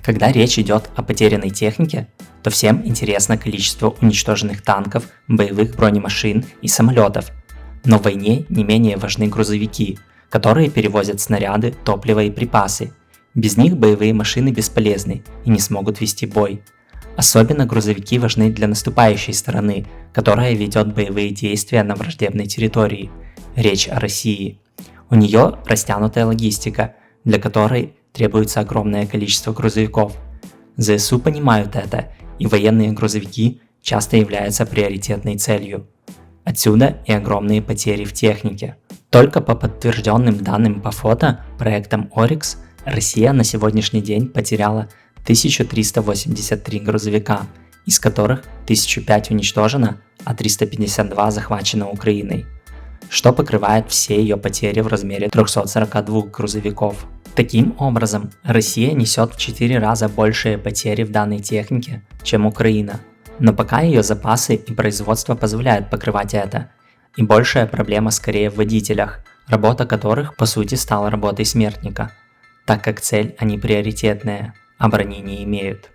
Когда речь идет о потерянной технике, то всем интересно количество уничтоженных танков, боевых бронемашин и самолетов. Но в войне не менее важны грузовики, которые перевозят снаряды, топливо и припасы. Без них боевые машины бесполезны и не смогут вести бой. Особенно грузовики важны для наступающей стороны, которая ведет боевые действия на враждебной территории. Речь о России. У нее растянутая логистика, для которой требуется огромное количество грузовиков. ЗСУ понимают это, и военные грузовики часто являются приоритетной целью. Отсюда и огромные потери в технике. Только по подтвержденным данным по фото проектом Oryx Россия на сегодняшний день потеряла 1383 грузовика, из которых 1005 уничтожено, а 352 захвачено Украиной, что покрывает все ее потери в размере 342 грузовиков. Таким образом, Россия несет в 4 раза большие потери в данной технике, чем Украина. Но пока ее запасы и производство позволяют покрывать это. И большая проблема скорее в водителях, работа которых по сути стала работой смертника, так как цель они приоритетная, а брони не имеют.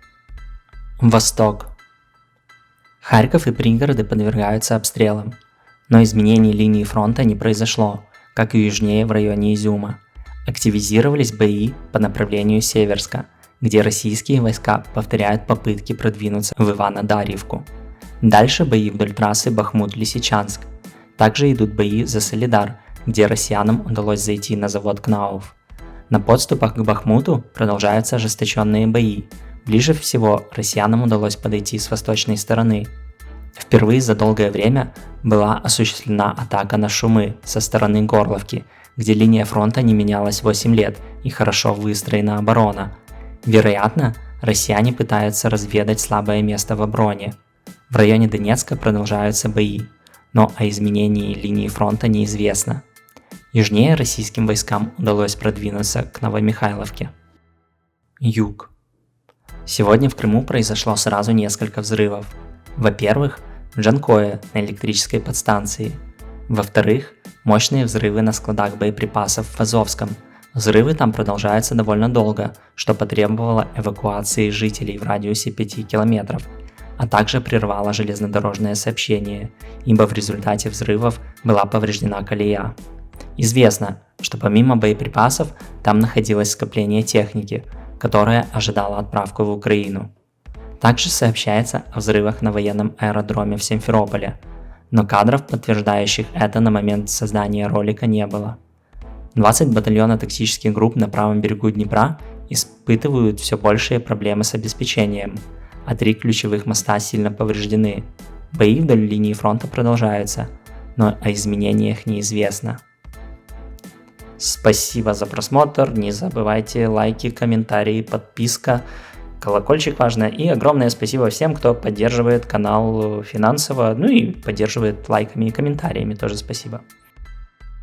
Восток. Харьков и пригороды подвергаются обстрелам, но изменений линии фронта не произошло, как и южнее в районе Изюма. Активизировались бои по направлению Северска, где российские войска повторяют попытки продвинуться в Ивано-Дарьевку. Дальше бои вдоль трассы Бахмут-Лисичанск. Также идут бои за Солидар, где россиянам удалось зайти на завод КНАУФ. На подступах к Бахмуту продолжаются ожесточенные бои. Ближе всего россиянам удалось подойти с восточной стороны. Впервые за долгое время была осуществлена атака на Шумы со стороны Горловки, где линия фронта не менялась 8 лет и хорошо выстроена оборона. Вероятно, россияне пытаются разведать слабое место в обороне. В районе Донецка продолжаются бои, но о изменении линии фронта неизвестно. Южнее российским войскам удалось продвинуться к Новомихайловке. Юг. Сегодня в Крыму произошло сразу несколько взрывов. Во-первых, в Джанкое на электрической подстанции. Во-вторых, мощные взрывы на складах боеприпасов в Азовском. Взрывы там продолжаются довольно долго, что потребовало эвакуации жителей в радиусе 5 километров, а также прервало железнодорожное сообщение, ибо в результате взрывов была повреждена колея. Известно, что помимо боеприпасов там находилось скопление техники, которая ожидала отправку в Украину. Также сообщается о взрывах на военном аэродроме в Симферополе, но кадров, подтверждающих это на момент создания ролика, не было. 20 батальона тактических групп на правом берегу Днепра испытывают все большие проблемы с обеспечением, а 3 ключевых моста сильно повреждены. Бои вдоль линии фронта продолжаются, но о изменениях неизвестно. Спасибо за просмотр, не забывайте лайки, комментарии, подписка, колокольчик важно, и огромное спасибо всем, кто поддерживает канал финансово, ну и поддерживает лайками и комментариями, тоже спасибо.